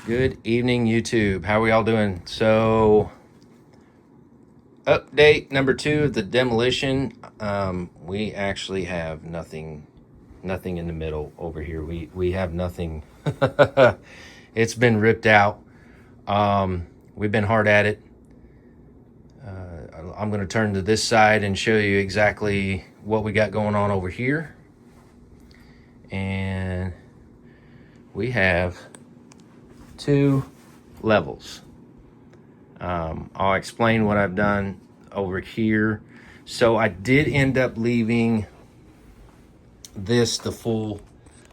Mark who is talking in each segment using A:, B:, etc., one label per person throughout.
A: Good evening, YouTube. How are we all doing? So, update number 2 of the demolition. We actually have nothing in the middle over here. We have nothing. It's been ripped out. We've been hard at it. I'm going to turn to this side and show you exactly what we got going on over here. And we have 2 levels. I'll explain what I've done over here. So I did end up leaving this the full,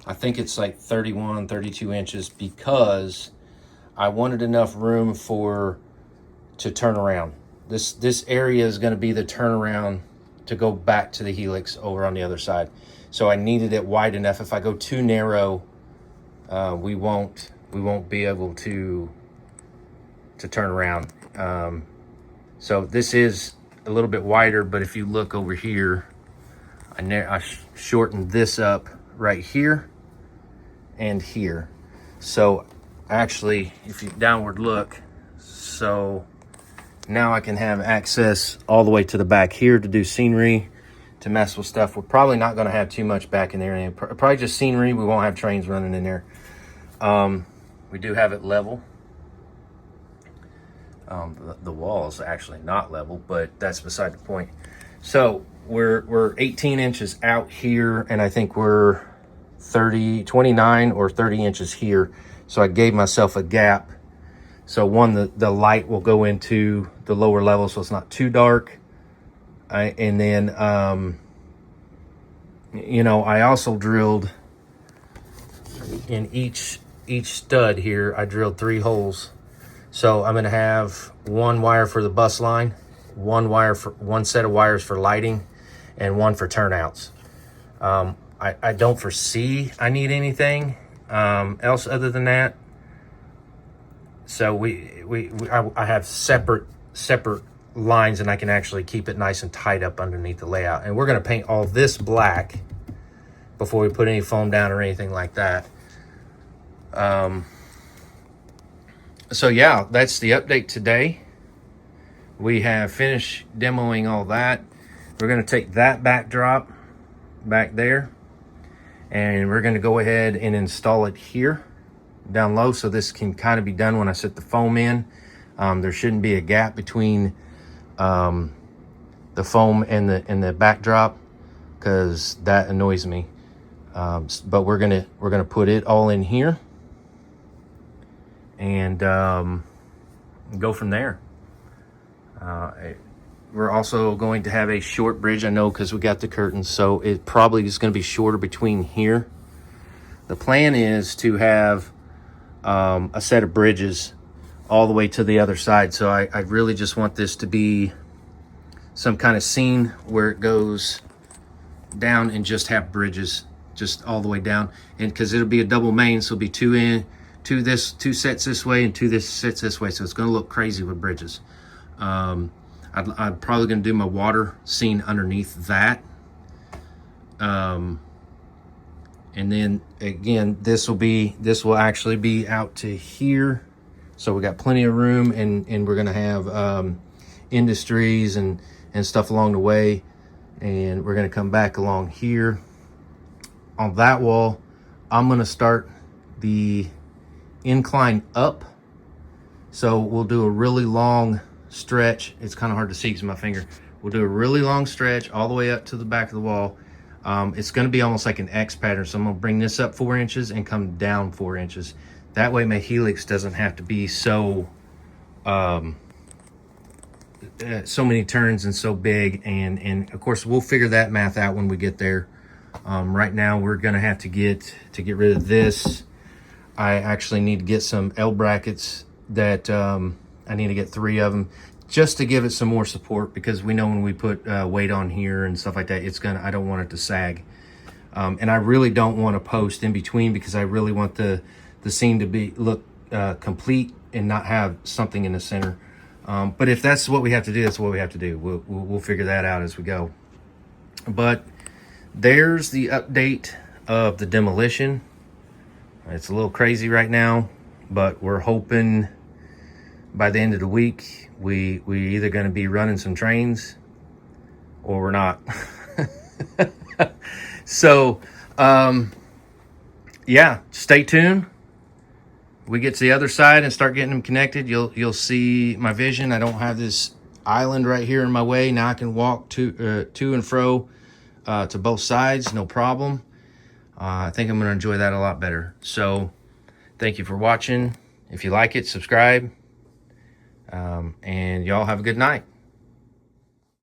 A: I think it's like 31, 32 inches because I wanted enough room to turn around. This area is going to be the turnaround to go back to the helix over on the other side. So I needed it wide enough. If I go too narrow, we won't be able to turn around. So this is a little bit wider, but if you look over here, I shortened this up right here and here. So actually, if you downward look, so now I can have access all the way to the back here to do scenery, to mess with stuff. We're probably not going to have too much back in there. Probably just scenery. We won't have trains running in there. We do have it level. The wall is actually not level, but that's beside the point. So we're 18 inches out here, and I think we're 29 or 30 inches here. So I gave myself a gap. So the light will go into the lower level, so it's not too dark. And then, I also drilled in each stud here. I drilled 3 holes. So I'm going to have 1 wire for the bus line, 1 set of wires for lighting, and 1 for turnouts. I don't foresee I need anything else other than that. So I have separate lines, and I can actually keep it nice and tight up underneath the layout. And we're going to paint all this black before we put any foam down or anything like that. So yeah, that's the update today. We have finished demoing all that. We're going to take that backdrop back there, and we're going to go ahead and install it here down low, so this can kind of be done when I set the foam in. There shouldn't be a gap between the foam and the backdrop, because that annoys me. But we're gonna put it all in here and go from there. We're also going to have a short bridge, I know, because we got the curtains, so it probably is going to be shorter between here. The plan is to have a set of bridges all the way to the other side. So I really just want this to be some kind of scene where it goes down and just have bridges just all the way down. And because it'll be a double main, so it'll be 2 sets this way and 2 sets this way. So it's going to look crazy with bridges. I'm probably going to do my water scene underneath that. And then again, this will actually be out to here. So we got plenty of room, and we're going to have industries and stuff along the way. And we're going to come back along here. On that wall, I'm going to start the incline up. So we'll do a really long stretch. It's kind of hard to see because of my finger. We'll do a really long stretch all the way up to the back of the wall. It's going to be almost like an X pattern. So I'm going to bring this up 4 inches and come down 4 inches. That way my helix doesn't have to be so many turns and so big. And of course, we'll figure that math out when we get there. Right now, we're going to have to get rid of this. I actually need to get some L brackets that I need to get 3 of them, just to give it some more support, because we know when we put weight on here and stuff like that, I don't want it to sag. And I really don't want to post in between, because I really want the scene to look complete and not have something in the center. But if that's what we have to do, that's what we have to do. We'll figure that out as we go. But there's the update of the demolition. It's a little crazy right now, but we're hoping by the end of the week we either going to be running some trains or we're not. So yeah, stay tuned. We get to the other side and start getting them connected. You'll see my vision. I don't have this island right here in my way. Now I can walk to and fro to both sides, no problem. I think I'm going to enjoy that a lot better. So thank you for watching. If you like it, subscribe. And y'all have a good night.